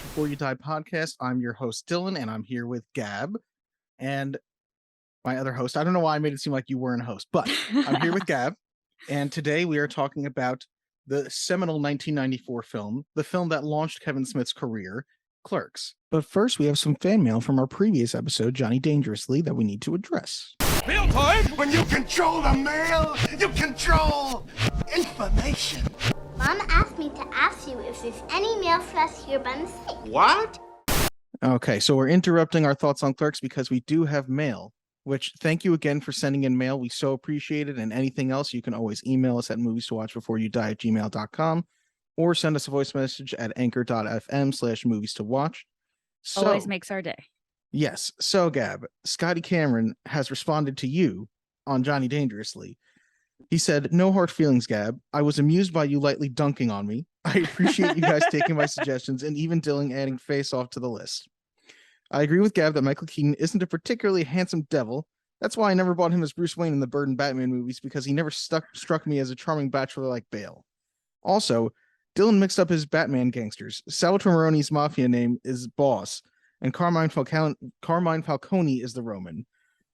Before You Die podcast. I'm your host, Dylan, and I'm here with Gab and my other host. I don't know why I made it seem like you weren't a host, but I'm here with Gab. And today we are talking about the seminal 1994 film, the film that launched Kevin Smith's career, Clerks. But first, we have some fan mail from our previous episode, Johnny Dangerously, that we need to address. Mail time! When you control the mail, you control information. Mom asked me to ask you if there's any mail for us here by mistake. What? Okay, so we're interrupting our thoughts on Clerks because we do have mail, which thank you again for sending in mail. We so appreciate it. And anything else, you can always email us at movies2watchbeforeyouDie@gmail.com or send us a voice message at anchor.fm/movies2watch. So, always makes our day. Yes. So, Gab, Scotty Cameron has responded to you on Johnny Dangerously. He said, "No hard feelings, Gab. I was amused by you lightly dunking on me. I appreciate you guys taking my suggestions and even Dylan adding Face Off to the list. I agree with Gab that Michael Keaton isn't a particularly handsome devil. That's why I never bought him as Bruce Wayne in the Burton Batman movies, because he never struck me as a charming bachelor like Bale. Also, Dylan mixed up his Batman gangsters. Salvatore Maroni's mafia name is Boss, and Carmine Falcone is the Roman,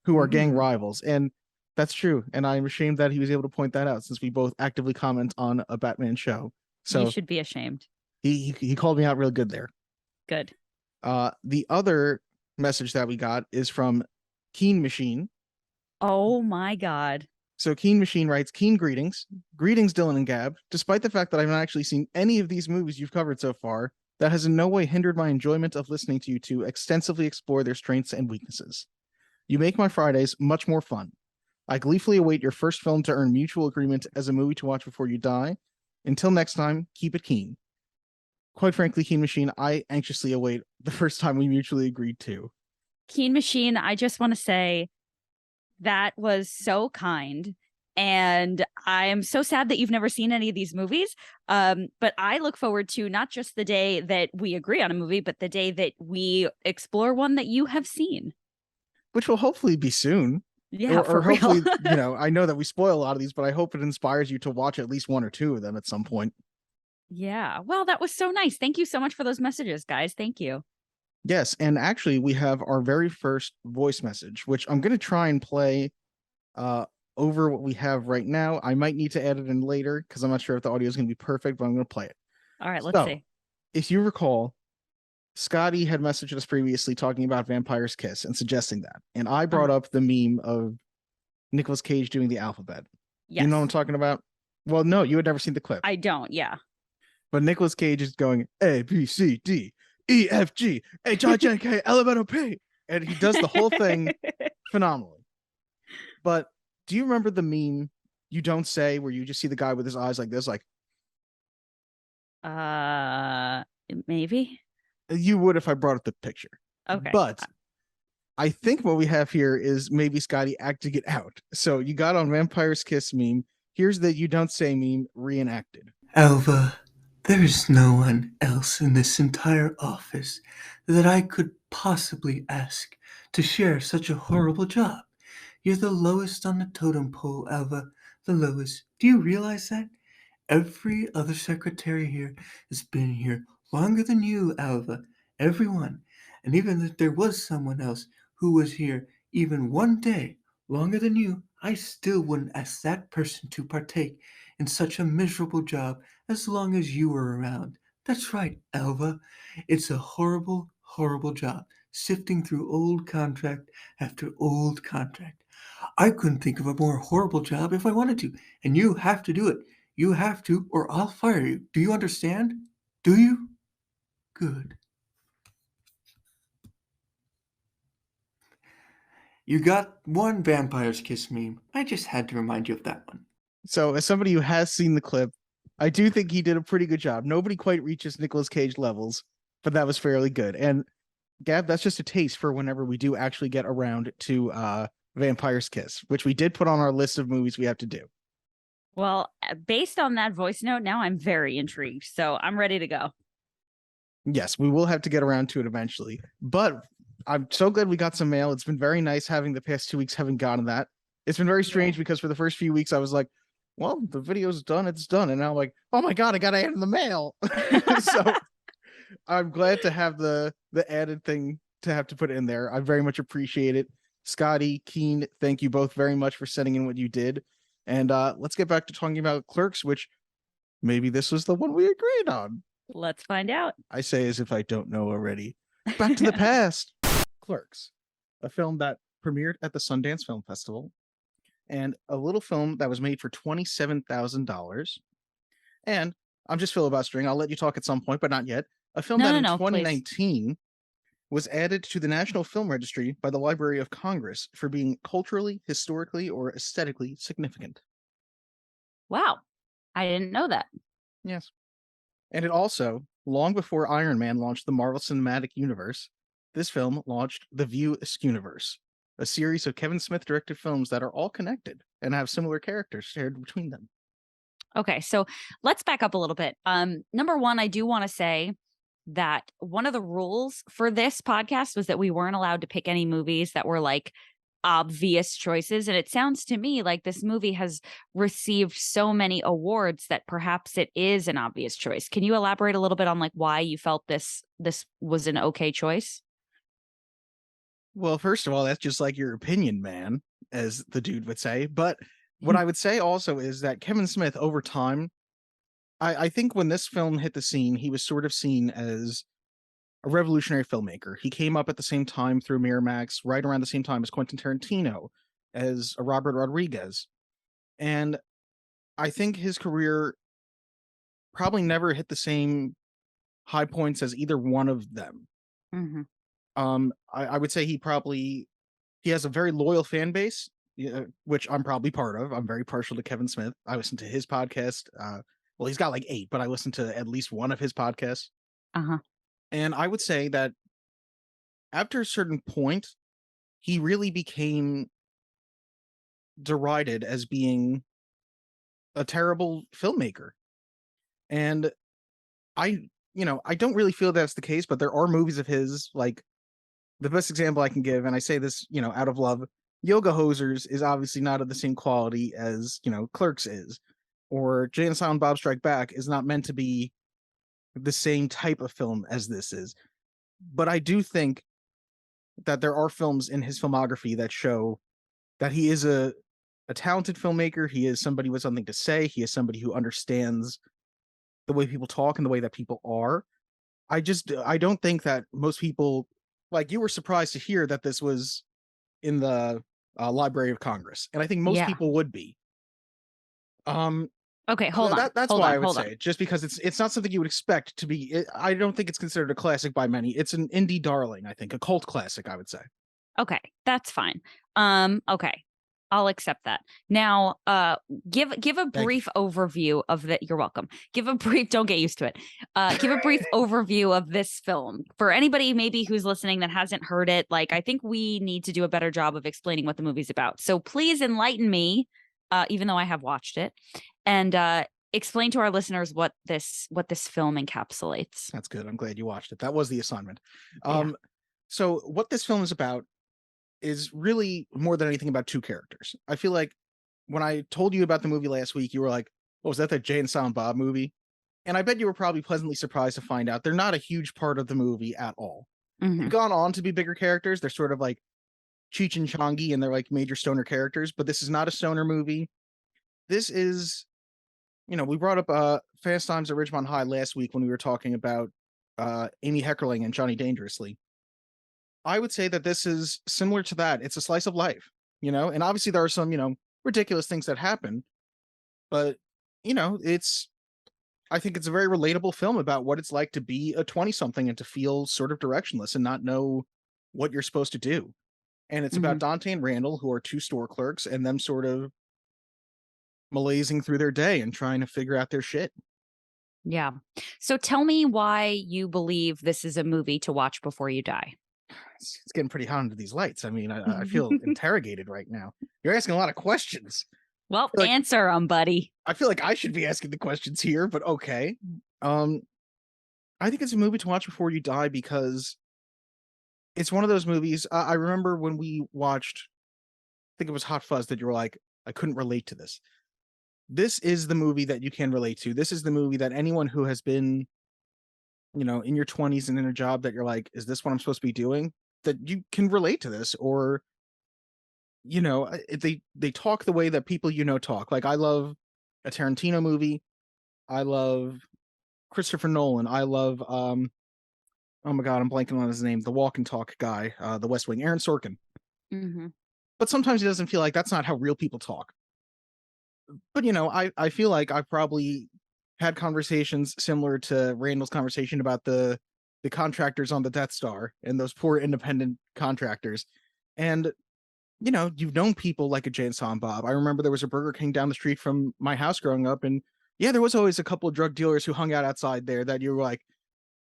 who are gang rivals. And that's true. And I'm ashamed that he was able to point that out, since we both actively comment on a Batman show. So you should be ashamed. He called me out real good there. Good. The other message that we got is from Keen Machine. Oh my God. So Keen Machine writes, "Keen greetings. Greetings, Dylan and Gab. Despite the fact that I've not actually seen any of these movies you've covered so far, that has in no way hindered my enjoyment of listening to you two extensively explore their strengths and weaknesses. You make my Fridays much more fun. I gleefully await your first film to earn mutual agreement as a movie to watch before you die. Until next time, keep it keen." Quite frankly, Keen Machine, I anxiously await the first time we mutually agreed to. Keen Machine, I just want to say that was so kind. And I am so sad that you've never seen any of these movies. But I look forward to not just the day that we agree on a movie, but the day that we explore one that you have seen. Which will hopefully be soon. Yeah, or for hopefully, real. I know that we spoil a lot of these, but I hope it inspires you to watch at least one or two of them at some point. Yeah. Well, that was so nice. Thank you so much for those messages, guys. Thank you. Yes, and actually we have our very first voice message, which I'm going to try and play over what we have right now. I might need to add it in later because I'm not sure if the audio is going to be perfect, but I'm going to play it. All right, let's see. If you recall, Scotty had messaged us previously talking about Vampire's Kiss and suggesting that. And I brought up the meme of Nicolas Cage doing the alphabet. Yes. You know what I'm talking about? Well, no, you had never seen the clip. I don't, yeah. But Nicolas Cage is going A, B, C, D, E, F, G, H, I, J, K, L, M, N, O, P. And he does the whole thing phenomenally. But do you remember the meme you don't say where you just see the guy with his eyes like this? Like, maybe. You would if I brought up the picture. Okay. But I think what we have here is maybe Scotty acting it out. So you got on Vampire's Kiss meme. Here's the you don't say meme reenacted. "Alva, there is no one else in this entire office that I could possibly ask to share such a horrible job. You're the lowest on the totem pole, Alva. The lowest. Do you realize that? Every other secretary here has been here longer than you, Alva. Everyone. And even if there was someone else who was here even one day longer than you, I still wouldn't ask that person to partake in such a miserable job as long as you were around. That's right, Alva. It's a horrible, horrible job, sifting through old contract after old contract. I couldn't think of a more horrible job if I wanted to, and you have to do it. You have to, or I'll fire you. Do you understand? Do you? Good." You got one Vampire's Kiss meme. I just had to remind you of that one. So as somebody who has seen the clip, I do think he did a pretty good job. Nobody quite reaches Nicolas Cage levels, but that was fairly good. And Gab, that's just a taste for whenever we do actually get around to Vampire's Kiss, which we did put on our list of movies we have to do. Well, based on that voice note, now I'm very intrigued. So I'm ready to go. Yes, we will have to get around to it eventually. But I'm so glad we got some mail. It's been very nice having the past 2 weeks having gotten that. It's been very strange because for the first few weeks I was like, well, the video's done, it's done. And now I'm like, oh my God, I got to add in the mail. So I'm glad to have the added thing to have to put in there. I very much appreciate it. Scotty, Keen, thank you both very much for sending in what you did. And let's get back to talking about Clerks, which maybe this was the one we agreed on. Let's find out. I say as if I don't know already. Back to the past. Clerks, a film that premiered at the Sundance Film Festival, and a little film that was made for $27,000. And I'm just filibustering. I'll let you talk at some point, but not yet. A film that in Please. 2019 was added to the National Film Registry by the Library of Congress for being culturally, historically, or aesthetically significant. Wow. I didn't know that. Yes. And it also, long before Iron Man launched the Marvel Cinematic Universe, this film launched the View Universe, a series of Kevin Smith directed films that are all connected and have similar characters shared between them. Okay, so let's back up a little bit. Number one, I do want to say that one of the rules for this podcast was that we weren't allowed to pick any movies that were like obvious choices. And it sounds to me like this movie has received so many awards that perhaps it is an obvious choice. Can you elaborate a little bit on like why you felt this was an okay choice? Well, first of all, that's just like your opinion, man, as the dude would say. But what I would say also is that Kevin Smith, over time, I think when this film hit the scene, he was sort of seen as a revolutionary filmmaker. He came up at the same time through Miramax, right around the same time as Quentin Tarantino, as Robert Rodriguez. And I think his career probably never hit the same high points as either one of them. Mm-hmm. I would say he has a very loyal fan base, which I'm probably part of. I'm very partial to Kevin Smith. I listen to his podcast. Well, he's got like 8, but I listen to at least one of his podcasts. Uh-huh. And I would say that after a certain point, he really became derided as being a terrible filmmaker. And I don't really feel that's the case, but there are movies of his, like the best example I can give, and I say this, out of love, Yoga Hosers is obviously not of the same quality as, Clerks is, or Jay and Silent Bob Strike Back is not meant to be the same type of film as this is. But I do think that there are films in his filmography that show that he is a talented filmmaker. He is somebody with something to say. He is somebody who understands the way people talk and the way that people are. I don't think that most people, like, you were surprised to hear that this was in the Library of Congress, and I think most people would be. Okay, hold on. That's why I would say it, just because it's not something you would expect to be. I don't think it's considered a classic by many. It's an indie darling, I think, a cult classic, I would say. Okay, that's fine. Okay, I'll accept that. Now, give a brief overview of that. You're welcome. Give a brief. Don't get used to it. Give a brief overview of this film for anybody maybe who's listening that hasn't heard it. Like, I think we need to do a better job of explaining what the movie's about. So please enlighten me, even though I have watched it, and explain to our listeners what this film encapsulates. That's good. I'm glad you watched it. That was the assignment. So what this film is about is really more than anything about 2 characters. I feel like when I told you about the movie last week, you were like, "Oh, was that the Jay and Silent Bob movie?" And I bet you were probably pleasantly surprised to find out they're not a huge part of the movie at all. Mm-hmm. They've gone on to be bigger characters. They're sort of like Cheech and Chongi, and they're like major stoner characters, but this is not a stoner movie. This is, we brought up Fast Times at Ridgemont High last week when we were talking about Amy Heckerling and Johnny Dangerously. I would say that this is similar to that. It's a slice of life, and obviously there are some, ridiculous things that happen, but, I think it's a very relatable film about what it's like to be a 20-something and to feel sort of directionless and not know what you're supposed to do. And it's about Dante and Randall, who are 2 store clerks, and them sort of malaising through their day and trying to figure out their shit. Yeah. So tell me why you believe this is a movie to watch before you die. It's getting pretty hot under these lights. I mean, I feel interrogated right now. You're asking a lot of questions. Well, answer them, buddy. I feel like I should be asking the questions here, but okay. I think it's a movie to watch before you die because it's one of those movies. I remember when we watched, I think it was Hot Fuzz, that you were like, I couldn't relate to this. This is the movie that you can relate to. This is the movie that anyone who has been in your 20s and in a job that you're like, is this what I'm supposed to be doing? That you can relate to this, or they talk the way that people talk. Like, I love a Tarantino movie. I love Christopher Nolan. I love oh my god, I'm blanking on his name. The walk and talk guy, The West Wing, Aaron Sorkin. Mm-hmm. But sometimes it doesn't feel like that's not how real people talk. But I feel like I probably had conversations similar to Randall's conversation about the contractors on the Death Star and those poor independent contractors. And you've known people like a Jay and Silent Bob. I remember there was a Burger King down the street from my house growing up, and yeah, there was always a couple of drug dealers who hung out outside there that you were like,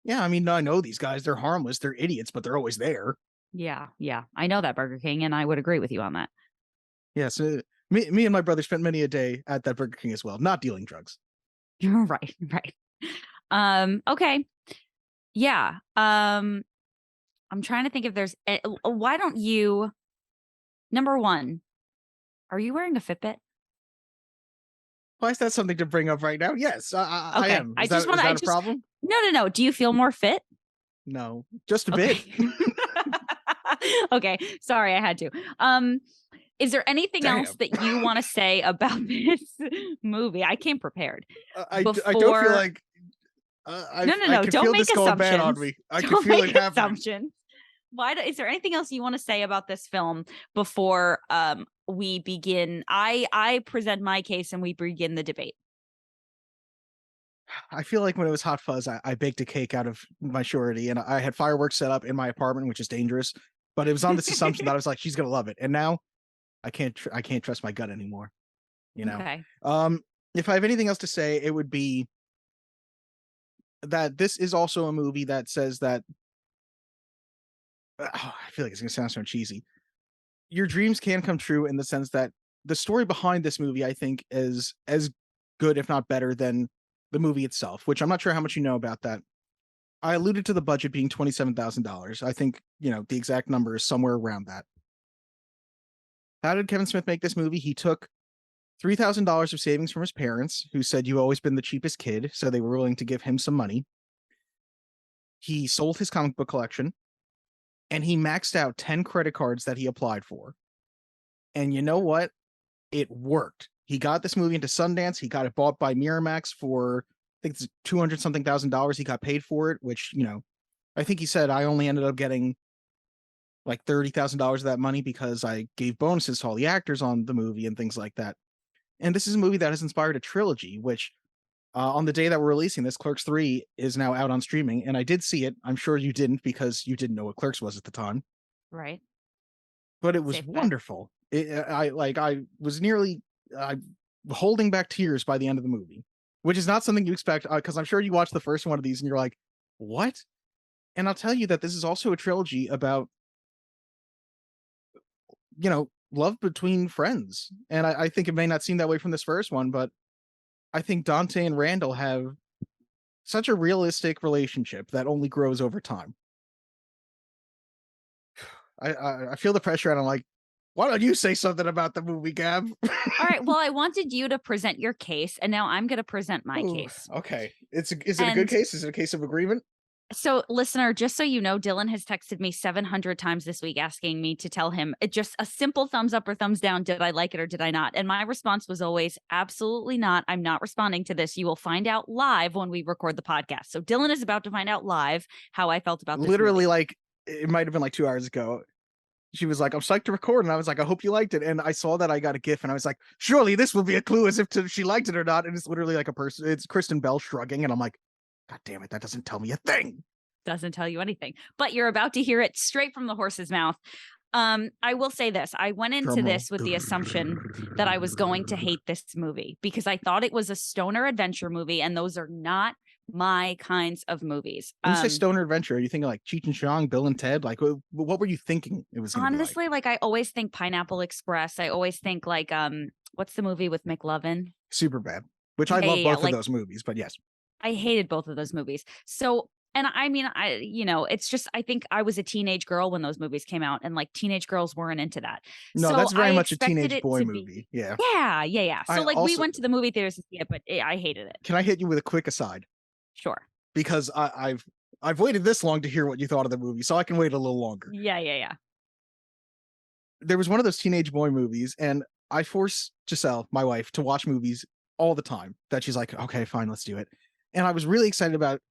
yeah, I mean, I know these guys, they're harmless, they're idiots, but they're always there. Yeah. I know that Burger King, and I would agree with you on that. Yeah, so me and my brother spent many a day at that Burger King as well, not dealing drugs. Right. Okay. Yeah. I'm trying to think if there's why don't you, number one, are you wearing a Fitbit? Why is that something to bring up right now? Yes, I Okay. am. I Is just that want a problem? No. Do you feel more fit? No, just a Okay. bit. Okay. Sorry, I had to. Is there anything else that you want to say about this movie? I came prepared. I don't feel Before- like No. I can Don't feel make this going bad on assumptions. me. I can Don't feel make it happening. assumptions. Is there anything else you want to say about this film before we begin? I present my case and we begin the debate. I feel like when it was Hot Fuzz, I baked a cake out of my surety, and I had fireworks set up in my apartment, which is dangerous. But it was on this assumption that I was like, she's gonna love it, and now I can't trust my gut anymore. Okay. If I have anything else to say, it would be that this is also a movie that says that I feel like it's gonna sound so cheesy. Your dreams can come true, in the sense that the story behind this movie, I think, is as good, if not better, than the movie itself, which I'm not sure how much you know about that. I alluded to the budget being $27,000. I think, the exact number is somewhere around that. How did Kevin Smith make this movie? He took $3,000 of savings from his parents, who said, "You've always been the cheapest kid," so they were willing to give him some money. He sold his comic book collection, and he maxed out 10 credit cards that he applied for. And you know what? It worked. He got this movie into Sundance. He got it bought by Miramax for, I think it's 200 something thousand dollars. He got paid for it, which, I think he said I only ended up getting like $30,000 of that money because I gave bonuses to all the actors on the movie and things like that. And this is a movie that has inspired a trilogy, which on the day that we're releasing this, Clerks 3 is now out on streaming. And I did see it. I'm sure you didn't, because you didn't know what Clerks was at the time. Right. But it was Safe bet. wonderful. I was nearly holding back tears by the end of the movie, which is not something you expect, because I'm sure you watched the first one of these and you're like, what? And I'll tell you that this is also a trilogy about, love between friends. And I think it may not seem that way from this first one, but I think Dante and Randall have such a realistic relationship that only grows over time. I feel the pressure, and I'm like, why don't you say something about the movie, Gab? All right. Well, I wanted you to present your case, and now I'm going to present my Ooh, case. Okay. Is it a good case? Is it a case of agreement? So, listener, just so you know, Dylan has texted me 700 times this week asking me to tell him just a simple thumbs up or thumbs down. Did I like it or did I not? And my response was always, absolutely not. I'm not responding to this. You will find out live when we record the podcast. So Dylan is about to find out live how I felt about this Literally, movie. like, it might have been like 2 hours ago. She was like, I'm psyched to record. And I was like, I hope you liked it. And I saw that I got a GIF, and I was like, surely this will be a clue as if she liked it or not. And it's literally like a person. It's Kristen Bell shrugging. And I'm like, God damn it. That doesn't tell me a thing. Doesn't tell you anything, but you're about to hear it straight from the horse's mouth. I will say this. I went into this with the assumption that I was going to hate this movie because I thought it was a stoner adventure movie, and those are not my kinds of movies. When you say stoner adventure, are you thinking like Cheech and Chong, Bill and Ted? Like, what were you thinking it was gonna honestly, be like? I always think Pineapple Express. I always think like what's the movie with McLovin? Superbad, which I love both of those movies, but yes. I hated both of those movies. So, and I mean, it's just, I think I was a teenage girl when those movies came out, and like teenage girls weren't into that. No, so that's very I much a expected teenage it boy to movie. Yeah. Yeah. So we also- went to the movie theaters to see it, but I hated it. Can I hit you with a quick aside? Sure. Because I've I've waited this long to hear what you thought of the movie, so I can wait a little longer. Yeah. There was one of those teenage boy movies, and I force Giselle, my wife, to watch movies all the time that she's like, okay, fine, let's do it. And I was really excited about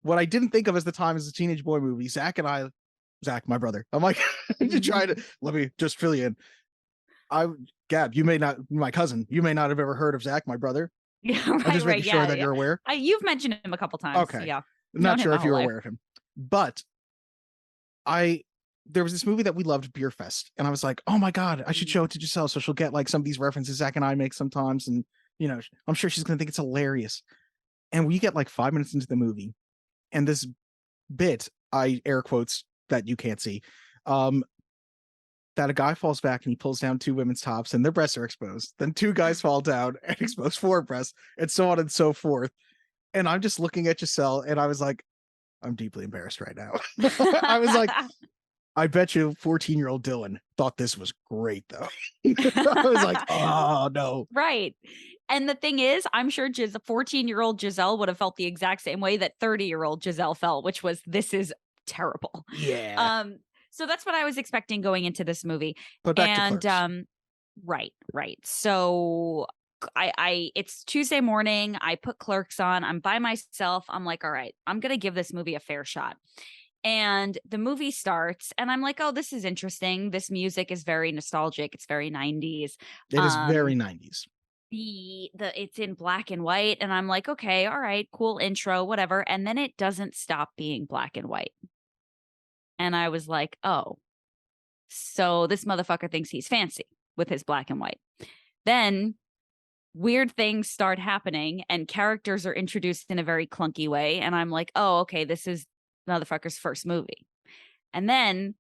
what I didn't think of as the time as a teenage boy movie. Zach, my brother, I'm like, let me just fill you in. Gab, you may not, my cousin, you may not have ever heard of Zach, my brother. Yeah, I'm just making sure that you're aware. You've mentioned him a couple times. Okay. Yeah. Not sure if you're aware of him, but there was this movie that we loved, Beer Fest, and I was like, oh my God, I should show it to Giselle so she'll get like some of these references Zach and I make sometimes. And, I'm sure she's going to think it's hilarious. And we get like 5 minutes into the movie, and this bit, I air quotes that you can't see, that a guy falls back and he pulls down two women's tops and their breasts are exposed. Then two guys fall down and expose four breasts, and so on and so forth. And I'm just looking at Giselle, and I was like, I'm deeply embarrassed right now. I was like, I bet you 14-year-old Dylan thought this was great, though. I was like, oh, no. Right. And the thing is, I'm sure 14-year-old Giselle would have felt the exact same way that 30-year-old Giselle felt, which was, this is terrible. Yeah. So that's what I was expecting going into this movie. But back to Clerks. Right. So it's Tuesday morning. I put Clerks on. I'm by myself. I'm like, all right, I'm going to give this movie a fair shot. And the movie starts, and I'm like, oh, this is interesting. This music is very nostalgic. It's very 90s. It is very 90s. It's in black and white, and I'm like, okay, all right, cool intro, whatever. And then it doesn't stop being black and white. And I was like, oh, so this motherfucker thinks he's fancy with his black and white. Then weird things start happening, and characters are introduced in a very clunky way. And I'm like, oh, okay, this is motherfucker's first movie. And then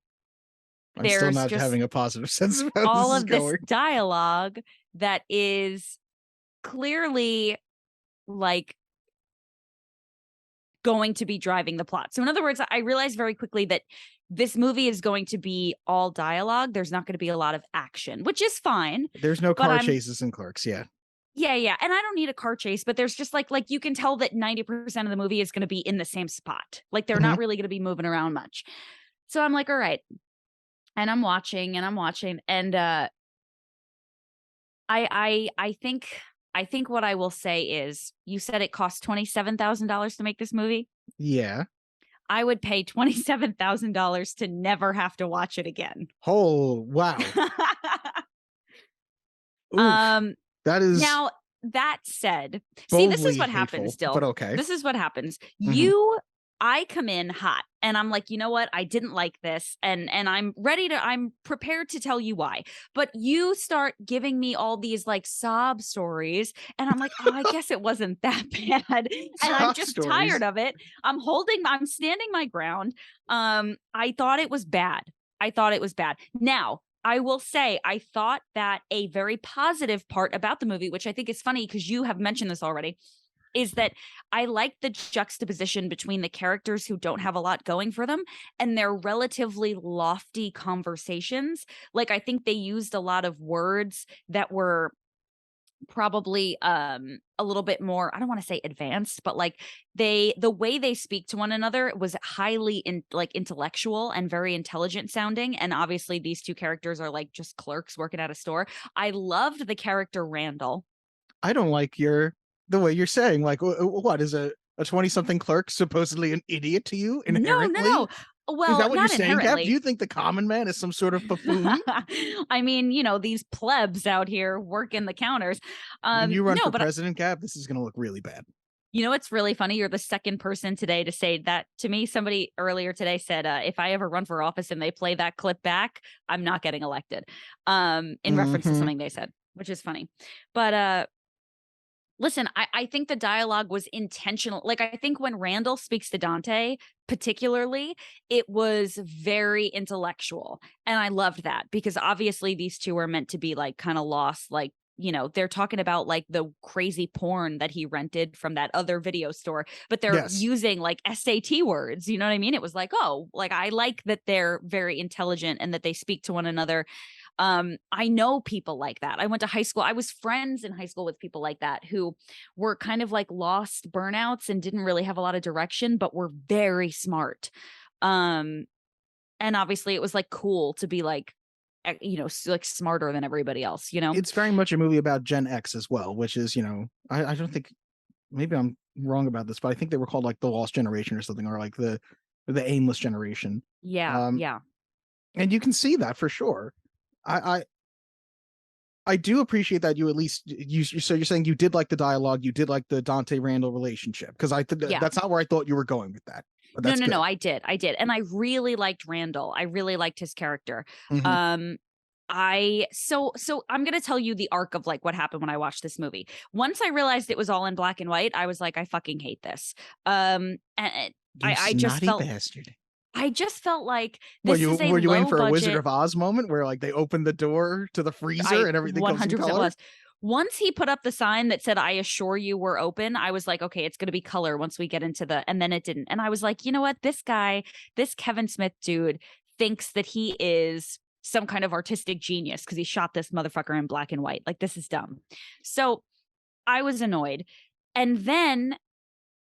I'm still not having a positive sense about all of this dialogue that is clearly like going to be driving the plot. So in other words, I realized very quickly that this movie is going to be all dialogue. There's not going to be a lot of action, which is fine. There's no car chases in Clerks. Yeah. Yeah. And I don't need a car chase, but there's just like you can tell that 90% of the movie is going to be in the same spot. Like they're not really going to be moving around much. So I'm like, all right. And I'm watching and I think what I will say is, you said it cost $27,000 to make this movie. Yeah. I would pay $27,000 to never have to watch it again. Oh, wow. That is. Now, that said, see, this is what happens still. But okay. This is what happens. Mm-hmm. I come in hot and I'm like, you know what? I didn't like this. And I'm prepared to tell you why. But you start giving me all these like sob stories. And I'm like, oh, I guess it wasn't that bad. And I'm just tired of it. I'm standing my ground. I thought it was bad. Now, I will say, I thought that a very positive part about the movie, which I think is funny because you have mentioned this already, is that I like the juxtaposition between the characters who don't have a lot going for them and their relatively lofty conversations. Like, I think they used a lot of words that were probably a little bit more, I don't want to say advanced, but like the way they speak to one another was highly intellectual and very intelligent sounding. And obviously these two characters are like just clerks working at a store. I loved the character Randall. I don't like the way you're saying, like, what is a 20-something clerk supposedly an idiot to you inherently? No. Well, is that what not you're saying, Gab? Do inherently. you think the common man is some sort of buffoon? I mean, these plebs out here working the counters. When you run for president, Gab, this is going to look really bad. You know what's really funny? You're the second person today to say that to me. Somebody earlier today said, if I ever run for office and they play that clip back, I'm not getting elected. In reference to something they said, which is funny. But listen, I think the dialogue was intentional. Like, I think when Randall speaks to Dante, particularly, it was very intellectual. And I loved that because obviously these two are meant to be like kind of lost, like they're talking about like the crazy porn that he rented from that other video store, but they're Yes. using like SAT words. You know what I mean? It was like, oh, like I like that they're very intelligent and that they speak to one another. I know people like that. I went to high school. I was friends in high school with people like that who were kind of like lost burnouts and didn't really have a lot of direction, but were very smart. And obviously it was like cool to be like, like smarter than everybody else, It's very much a movie about Gen X as well, which is, I don't think, maybe I'm wrong about this, but I think they were called like the Lost Generation or something, or like the aimless generation. Yeah. Yeah. And you can see that for sure. I do appreciate that you at least so you're saying you did like the dialogue, you did like the Dante Randall relationship, because Yeah. that's not where I thought you were going with that. But that's No, I did, and I really liked Randall. I really liked his character. Mhm. So I'm gonna tell you the arc of like what happened when I watched this movie. Once I realized it was all in black and white, I was like, I fucking hate this. And You I just snotty felt bastard. I just felt like Were this is a you waiting low for a Wizard budget. of Oz moment where like they opened the door to the freezer I and everything goes in 100% color? was. Once he put up the sign that said, "I assure you we're open," I was like, okay, it's going to be color once we get into and then it didn't. And I was like, you know what? This Kevin Smith dude thinks that he is some kind of artistic genius because he shot this motherfucker in black and white. Like, this is dumb. So I was annoyed. And then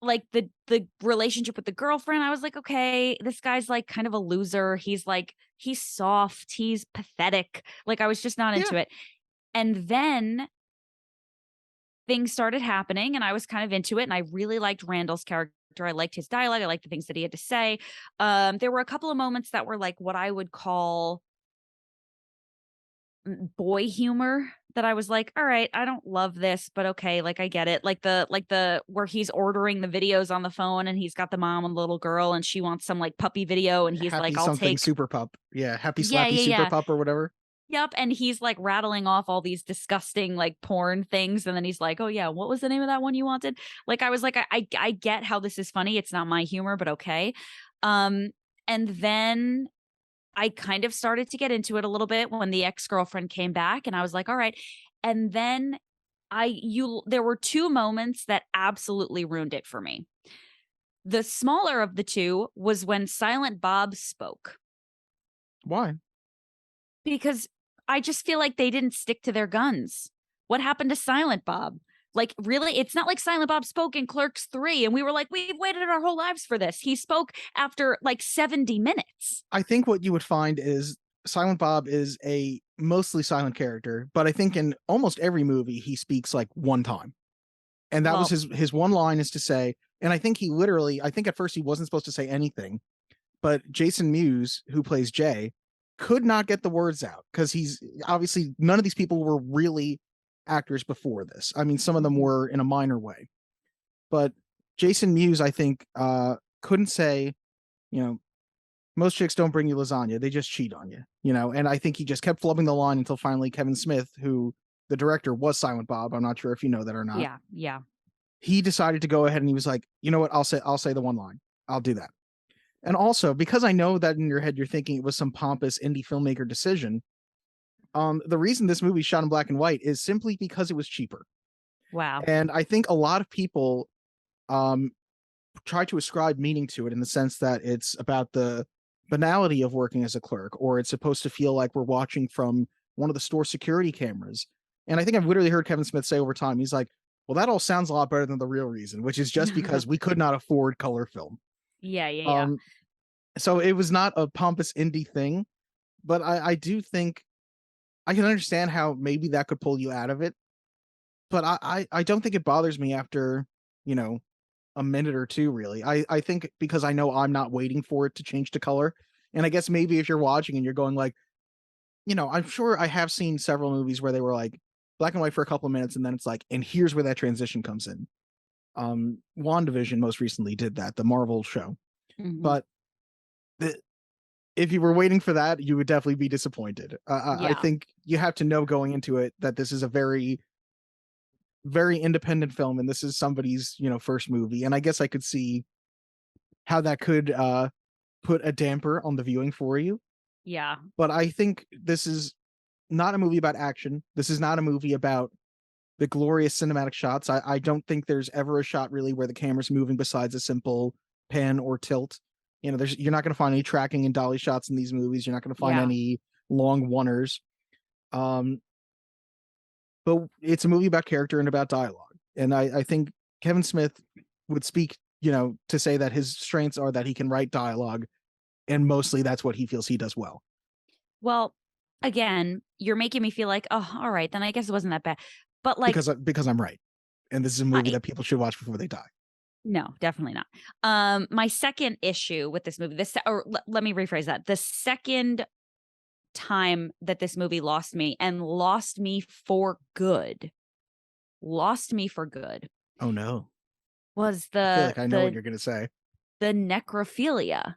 like the relationship with the girlfriend, I was like, okay, this guy's like kind of a loser. He's soft, he's pathetic. Like, I was just not into Yeah. it. And then things started happening and I was kind of into it, and I really liked Randall's character. I liked his dialogue. I liked the things that he had to say. There were a couple of moments that were like what I would call boy humor that I was like, all right, I don't love this, but okay, like I get it. Like the where he's ordering the videos on the phone and he's got the mom and the little girl and she wants some like puppy video and he's Happy like, I'll something take. super pup. Yeah, happy Yeah, slappy super yeah. pup or whatever. Yep. And he's like rattling off all these disgusting like porn things. And then he's like, oh yeah, what was the name of that one you wanted? Like, I was like, I get how this is funny. It's not my humor, but okay. And then I kind of started to get into it a little bit when the ex-girlfriend came back and I was like, all right. And then there were two moments that absolutely ruined it for me. The smaller of the two was when Silent Bob spoke, Why? because I just feel like they didn't stick to their guns. What happened to Silent Bob? Like, really? It's not like Silent Bob spoke in Clerks 3 and we were like, we've waited our whole lives for this. He spoke after like 70 minutes. I think what you would find is Silent Bob is a mostly silent character, but I think in almost every movie he speaks like one time. And that was his one line is to say, and I think I think at first he wasn't supposed to say anything, but Jason Mewes, who plays Jay, could not get the words out because he's obviously none of these people were really actors before this. I mean, some of them were in a minor way, but Jason Mewes, I think, couldn't say, most chicks don't bring you lasagna, they just cheat on you, and I think he just kept flubbing the line until finally Kevin Smith, who the director was Silent Bob, I'm not sure if you know that or not. Yeah. He decided to go ahead and he was like, you know what, I'll say the one line. I'll do that. And also, because I know that in your head you're thinking it was some pompous indie filmmaker decision, the reason this movie shot in black and white is simply because it was cheaper. Wow. And I think a lot of people try to ascribe meaning to it in the sense that it's about the banality of working as a clerk, or it's supposed to feel like we're watching from one of the store security cameras. And I think I've literally heard Kevin Smith say over time, he's like, well, that all sounds a lot better than the real reason, which is just because we could not afford color film. Yeah. So it was not a pompous indie thing, but I do think I can understand how maybe that could pull you out of it. But I don't think it bothers me after, a minute or two, really. I think because I know I'm not waiting for it to change to color. And I guess maybe if you're watching and you're going like, I'm sure I have seen several movies where they were like black and white for a couple of minutes and then it's like, and here's where that transition comes in. WandaVision most recently did that, the Marvel show. Mhm. But if you were waiting for that, you would definitely be disappointed. I think you have to know going into it that this is a very, very independent film, and this is somebody's, first movie. And I guess I could see how that could put a damper on the viewing for you. Yeah. But I think this is not a movie about action. This is not a movie about the glorious cinematic shots. I don't think there's ever a shot really where the camera's moving besides a simple pan or tilt. You know, you're not going to find any tracking and dolly shots in these movies. You're not going to find Yeah. any long oneers. But it's a movie about character and about dialogue. And I think Kevin Smith would speak, you know, to say that his strengths are that he can write dialogue, and mostly that's what he feels he does well. Well, again, you're making me feel like, oh, all right, then I guess it wasn't that bad. But like, because I'm right, and this is a movie that people should watch before they die. No, definitely not. My second issue with this movie, let me rephrase that. The second time that this movie lost me, and lost me for good, Oh no. was I feel like I know what you're gonna say. the necrophilia.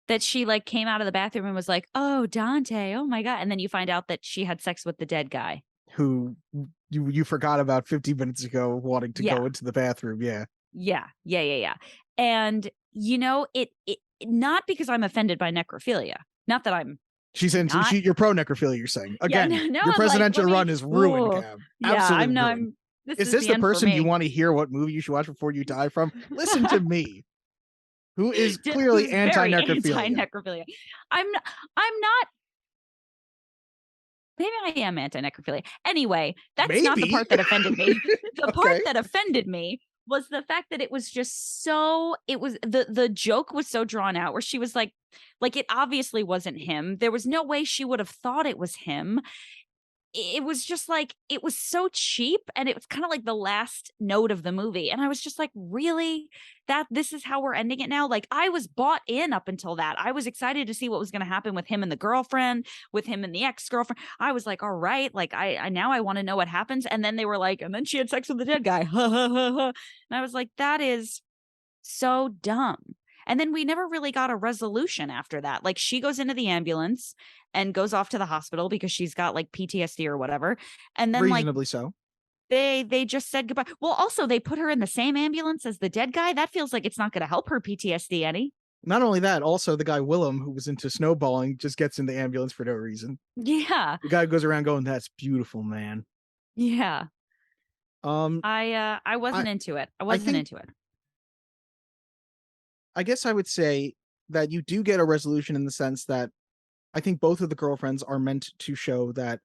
That she like came out of the bathroom and was like, "Oh, Dante, oh my God." And then you find out that she had sex with the dead guy. Who you forgot about 50 minutes ago wanting to go into the bathroom. Yeah. Yeah. And you know, it not because I'm offended by necrophilia. Not that I'm She's into you're pro necrophilia, you're saying. Again, your I'm presidential like, run is ruined, Gab. Absolutely ruined. Is this the person you want to hear what movie you should watch before you die from? Listen to me. Who is clearly anti-necrophilia. Anti-necrophilia. I'm not. Maybe I am anti-necrophilia. Anyway, that's not the part that offended me. The part that offended me was the fact that it was just so, it was the joke was so drawn out where she was like it obviously wasn't him. There was no way she would have thought it was him. It was just like, it was so cheap, and it was kind of like the last note of the movie. And I was just like, really? This is how we're ending it now? Like, I was bought in up until that. I was excited to see what was going to happen with him and the girlfriend, with him and the ex-girlfriend. I was like, all right, like I now I want to know what happens. And then they were like, and then she had sex with the dead guy. And I was like, that is so dumb. And then we never really got a resolution after that. Like, she goes into the ambulance and goes off to the hospital because she's got like PTSD or whatever. And then reasonably so. They just said goodbye. Well, also they put her in the same ambulance as the dead guy. That feels like it's not going to help her PTSD any. Not only that, also the guy Willem, who was into snowballing, just gets in the ambulance for no reason. Yeah. The guy goes around going, "That's beautiful, man." Yeah. I wasn't into it. I wasn't into it. I guess I would say that you do get a resolution in the sense that I think both of the girlfriends are meant to show that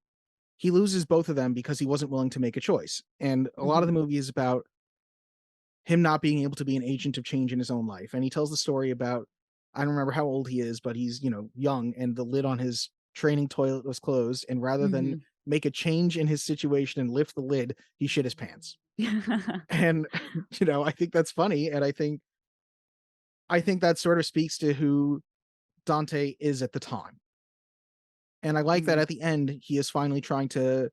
he loses both of them because he wasn't willing to make a choice. And a lot of the movie is about him not being able to be an agent of change in his own life. And he tells the story about, I don't remember how old he is, but he's, you know, young, and the lid on his training toilet was closed. And rather than make a change in his situation and lift the lid, he shit his pants. And, you know, I think that's funny. And I think that sort of speaks to who Dante is at the time. And I like that at the end, he is finally trying to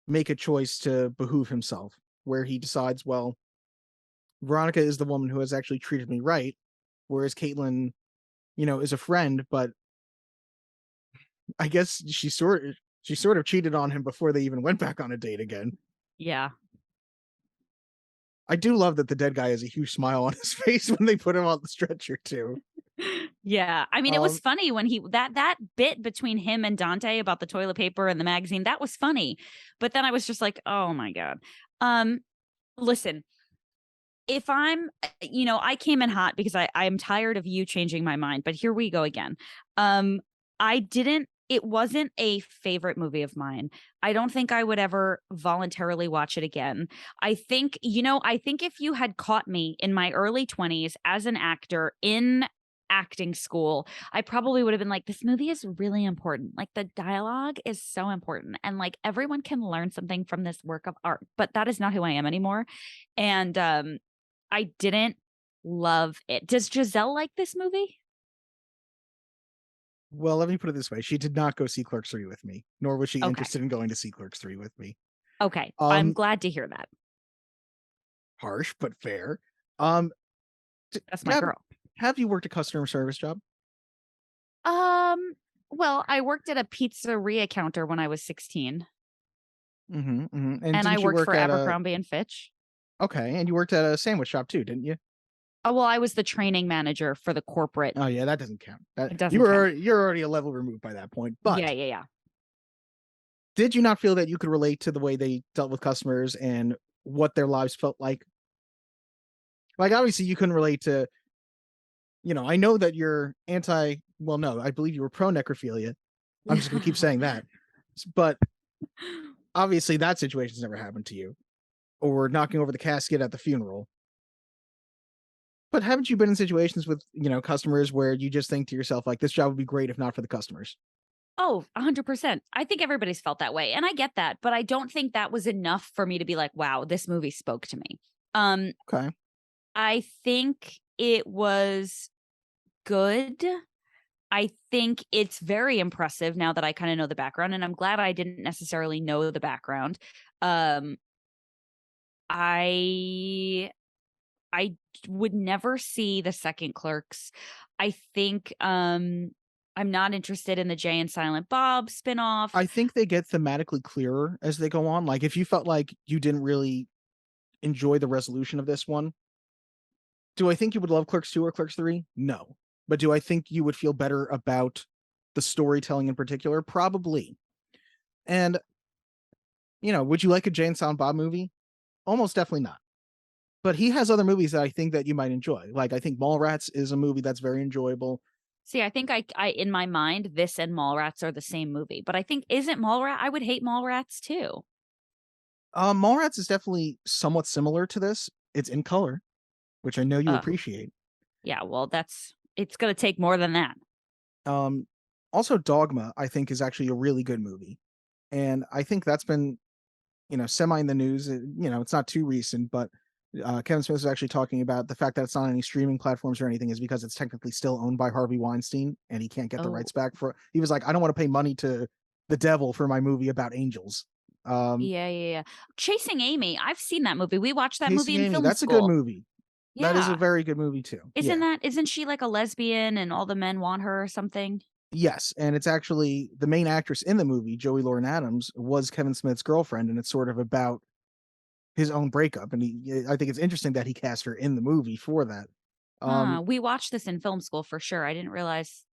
make a choice to behoove himself, where he decides, well, Veronica is the woman who has actually treated me right, whereas Caitlin, you know, is a friend, but I guess she sort of cheated on him before they even went back on a date again. Yeah. I do love that the dead guy has a huge smile on his face when they put him on the stretcher too. Yeah. I mean, it was funny when that bit between him and Dante about the toilet paper and the magazine, that was funny. But then I was just like, oh my God. Listen, if I'm, you know, I came in hot because I'm tired of you changing my mind, but here we go again. It wasn't a favorite movie of mine. I don't think I would ever voluntarily watch it again. I think if you had caught me in my early 20s as an actor in acting school, I probably would have been like, this movie is really important. Like, the dialogue is so important. And like, everyone can learn something from this work of art, but that is not who I am anymore. And I didn't love it. Does Giselle like this movie? Well, let me put it this way. She did not go see Clerks 3 with me, nor was she interested in going to see Clerks 3 with me. Okay. I'm glad to hear that. Harsh, but fair. That's my girl. Have you worked a customer service job? Well, I worked at a pizzeria counter when I was 16. And I worked for Abercrombie and Fitch. Okay. And you worked at a sandwich shop too, didn't you? Oh, well, I was the training manager for the corporate. Oh yeah, that doesn't count. It doesn't count. You're already a level removed by that point. But yeah. did you not feel that you could relate to the way they dealt with customers and what their lives felt like? Like, obviously, you couldn't relate to, I know that you're well, no, I believe you were pro necrophilia. I'm just going to keep saying that. But obviously, that situation's never happened to you, or knocking over the casket at the funeral. But haven't you been in situations with, customers where you just think to yourself, like, this job would be great if not for the customers? Oh, 100%. I think everybody's felt that way, and I get that, but I don't think that was enough for me to be like, "Wow, this movie spoke to me." Okay. I think it was good. I think it's very impressive now that I kinda know the background, and I'm glad I didn't necessarily know the background. Um, I I would never see the second Clerks. I think, I'm not interested in the Jay and Silent Bob spinoff. I think they get thematically clearer as they go on. Like, if you felt like you didn't really enjoy the resolution of this one, do I think you would love Clerks 2 or Clerks 3? No. But do I think you would feel better about the storytelling in particular? Probably. And, would you like a Jay and Silent Bob movie? Almost definitely not. But he has other movies that I think that you might enjoy. Like, I think Mallrats is a movie that's very enjoyable. See, I think I in my mind, this and Mallrats are the same movie, but I think isn't Mallrat I would hate Mallrats too. Mallrats is definitely somewhat similar to this. It's in color, which I know you Oh, appreciate. yeah, well, it's gonna take more than that. Um, Also, Dogma, I think, is actually a really good movie. And I think that's been, semi in the news. It's not too recent, but Kevin Smith is actually talking about the fact that it's not on any streaming platforms or anything is because it's technically still owned by Harvey Weinstein and he can't get the Oh, rights back for. He was like, I don't want to pay money to the devil for my movie about angels. yeah, yeah, yeah. Chasing Amy, I've seen that movie. We watched that movie Casey in Amy, film that's a good school. movie. That is a Yeah. very good movie too. Yeah. Isn't she like a lesbian and all the men want her or something? Yes, and it's actually the main actress in the movie, Joey Lauren Adams, was Kevin Smith's girlfriend, and it's sort of about his own breakup. And I think it's interesting that he cast her in the movie for that. Huh, Um, we watched this in film school for sure. I didn't realize.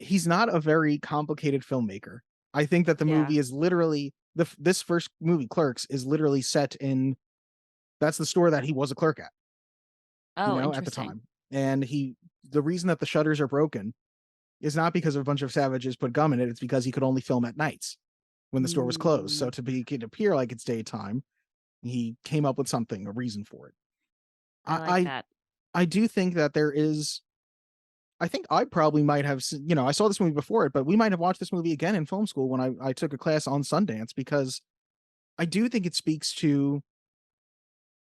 he's not a very complicated filmmaker. I think that the Yeah. movie is literally this first movie, Clerks, is literally set in that's the store that he was a clerk at, Oh, at the interesting. time. And the reason that the shutters are broken is not because of a bunch of savages put gum in it. It's because he could only film at nights when the store was closed. So Mm, to make it appear like it's daytime, he came up with something, a reason for it. I like I that. I do think that there is. I think I probably might have, I saw this movie before it, but we might have watched this movie again in film school when I took a class on Sundance because I do think it speaks to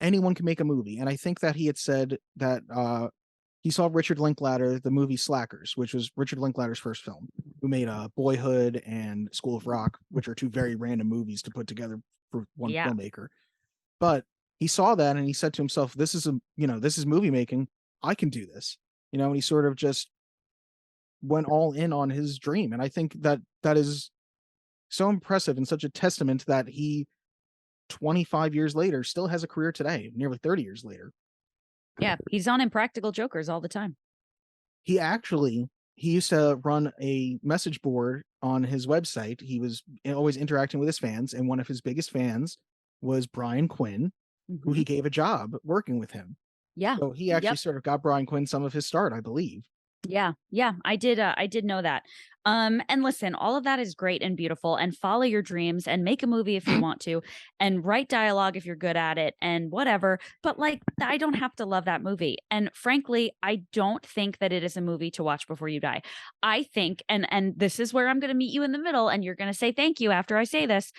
anyone can make a movie. And I think that he had said that he saw Richard Linklater, the movie Slackers, which was Richard Linklater's first film, who made Boyhood and School of Rock, which are two very random movies to put together for one Yeah. filmmaker. But he saw that and he said to himself, this is movie making. I can do this. And he sort of just went all in on his dream. And I think that that is so impressive and such a testament that he 25 years later still has a career today, nearly 30 years later. Yeah, he's on Impractical Jokers all the time. He used to run a message board on his website. He was always interacting with his fans, and one of his biggest fans was Brian Quinn, who he Mhm. gave a job working with him. Yeah. So he actually Yep. sort of got Brian Quinn some of his start, I believe. Yeah. Yeah. I did know that. And listen, all of that is great and beautiful, and follow your dreams and make a movie if you want to, and write dialogue if you're good at it and whatever. But like, I don't have to love that movie. And frankly, I don't think that it is a movie to watch before you die. I think, and this is where I'm going to meet you in the middle, and you're going to say thank you after I say this.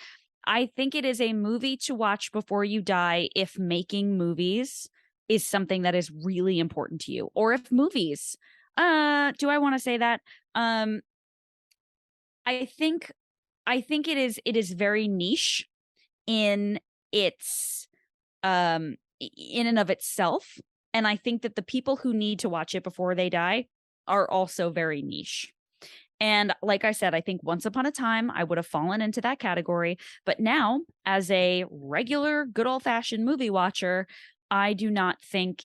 I think it is a movie to watch before you die if making movies is something that is really important to you, or if movies do I want to say that? Um, I think it is very niche in its in and of itself. And I think that the people who need to watch it before they die are also very niche. And like I said, I think once upon a time I would have fallen into that category. But now, as a regular, good old fashioned movie watcher, I do not think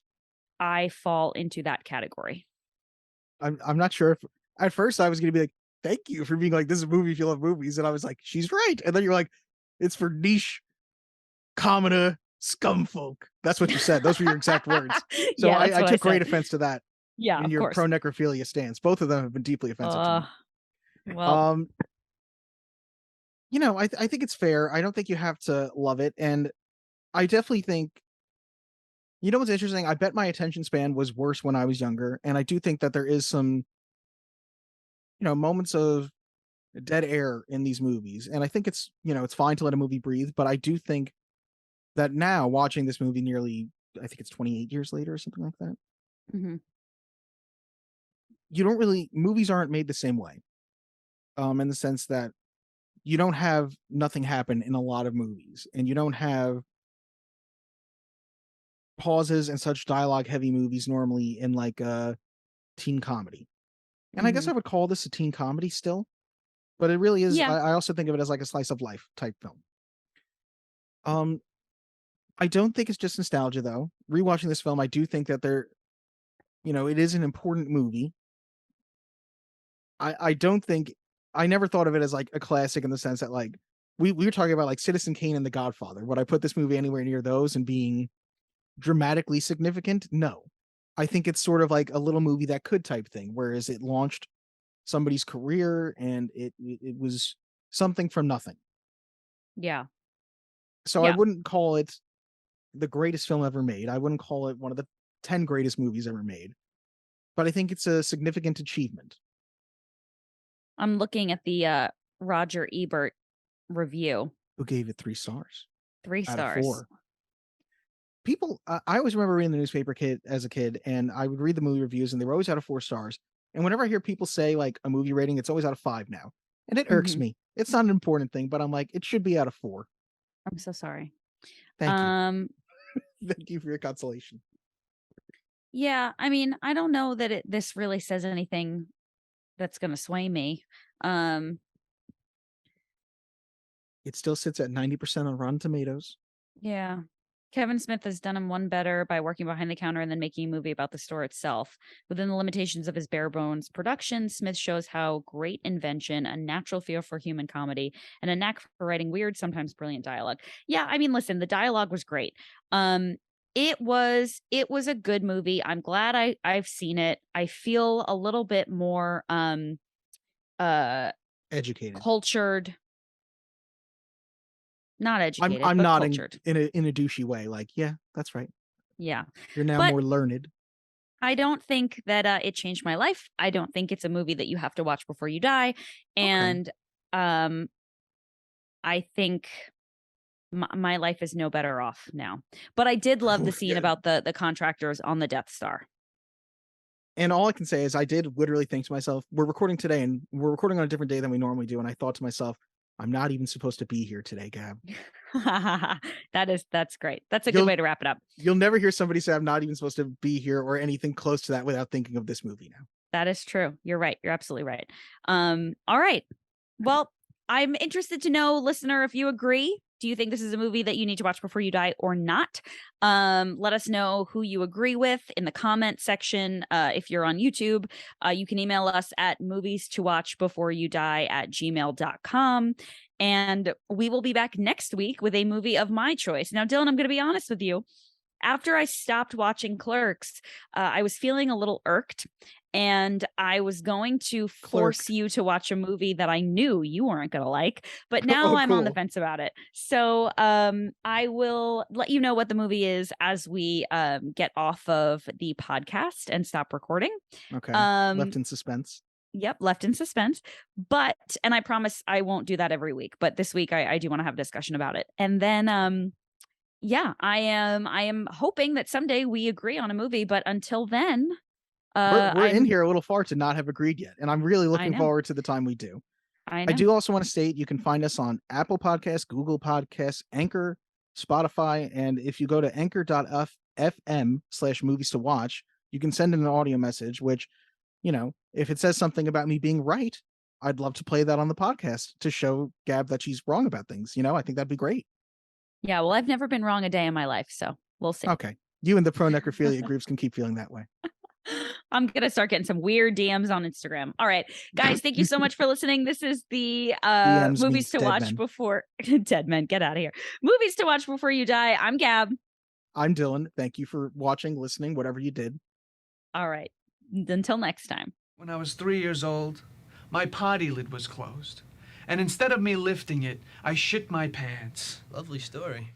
I fall into that category. I'm not sure if at first I was going to be like, thank you for being like, this is a movie if you love movies. And I was like, she's right. And then you're like, it's for niche commoner scum folk. That's what you said. Those were your exact words. So Yeah, that's I what took great said. offense to that Yeah, in of your course. pro necrophilia stance. Both of them have been deeply offensive to me. Well, You know, I think it's fair. I don't think you have to love it. And I definitely think, you know what's interesting? I bet my attention span was worse when I was younger. And I do think that there is some, you know, moments of dead air in these movies. And I think it's, you know, it's fine to let a movie breathe. But I do think that now watching this movie nearly, I think it's 28 years later or something like that, mhm. you don't really, movies aren't made the same way. In the sense that you don't have nothing happen in a lot of movies, and you don't have pauses and such dialogue heavy movies normally in like a teen comedy. And I guess Mhm. I would call this a teen comedy still, but it really is. Yeah. I also think of it as like a slice of life type film. Um, I don't think it's just nostalgia though. Rewatching this film, I do think that you know, it is an important movie. I don't think, I never thought of it as like a classic in the sense that like we were talking about like Citizen Kane and The Godfather. Would I put this movie anywhere near those and being dramatically significant? No. I think it's sort of like a little movie that could type thing, whereas it launched somebody's career and it was something from nothing. Yeah. So I Yeah. wouldn't call it the greatest film ever made. I wouldn't call it one of the 10 greatest movies ever made. But I think it's a significant achievement. I'm looking at the Roger Ebert review. Who gave it 3 stars 3 out of stars. 4? People, I always remember reading the newspaper as a kid, and I would read the movie reviews, and they were always out of 4 stars. And whenever I hear people say like a movie rating, it's always out of 5 now, and it irks Mhm. me. It's not an important thing, but I'm like, it should be out of 4. I'm so sorry. Thank you. Thank you for your consolation. Yeah, I mean, I don't know that this really says anything that's gonna sway me. Um, It still sits at 90% on Rotten Tomatoes. yeah. Kevin Smith has done him one better by working behind the counter and then making a movie about the store itself. Within the limitations of his bare bones production, Smith shows how great invention, a natural feel for human comedy, and a knack for writing weird, sometimes brilliant dialogue. Yeah, I mean, listen, the dialogue was great. It was a good movie. I'm glad I've seen it. I feel a little bit more uh Educated. cultured. Not educated, I'm but nodding cultured. in a douchey way, like, yeah, that's right. Yeah. You're now But more learned. I don't think that it changed my life. I don't think it's a movie that you have to watch before you die. Okay. And I think my life is no better off now. But I did love the scene Yeah. about the contractors on the Death Star. And all I can say is I did literally think to myself, we're recording today and we're recording on a different day than we normally do. And I thought to myself, I'm not even supposed to be here today, Gab. That's great. That's a good way to wrap it up. You'll never hear somebody say I'm not even supposed to be here or anything close to that without thinking of this movie now. That is true. You're right. You're absolutely right. All right. Well, I'm interested to know, listener, if you agree. Do you think this is a movie that you need to watch before you die or not? Let us know who you agree with in the comment section. If you're on YouTube, you can email us at movies-to-watch-before-you-die@gmail.com. And we will be back next week with a movie of my choice. Now, Dylan, I'm going to be honest with you. After I stopped watching Clerks, I was feeling a little irked, and I was going to force you to watch a movie that I knew you weren't going to like, but now I'm on the Cool. fence about it. So I will let you know what the movie is as we get off of the podcast and stop recording. Okay. Left in suspense. Yep, left in suspense. And I promise I won't do that every week, but this week I do want to have a discussion about it. And then yeah, I am hoping that someday we agree on a movie, but until then, we're in here a little far to not have agreed yet, and I'm really looking know. forward to the time we do. I I know. do also want to state you can find us on Apple Podcasts, Google Podcasts, Anchor, Spotify, and if you go to anchor.fm/movies to watch, you can send in an audio message, which, you know, if it says something about me being right, I'd love to play that on the podcast to show Gab that she's wrong about things. You know, I think that'd be great. Yeah, well, I've never been wrong a day in my life, so we'll see. Okay. You and the pro necrophilia groups can keep feeling that way. I'm gonna start getting some weird DMs on Instagram. All right, guys, thank you so much for listening. This is the DMs movies means to dead watch men. before dead men. Get out of here. Movies to watch before you die. I'm Gab. I'm Dylan. Thank you for watching, listening, whatever you did. All right, until next time. When I was 3 years old, my potty lid was closed. And instead of me lifting it, I shit my pants. Lovely story.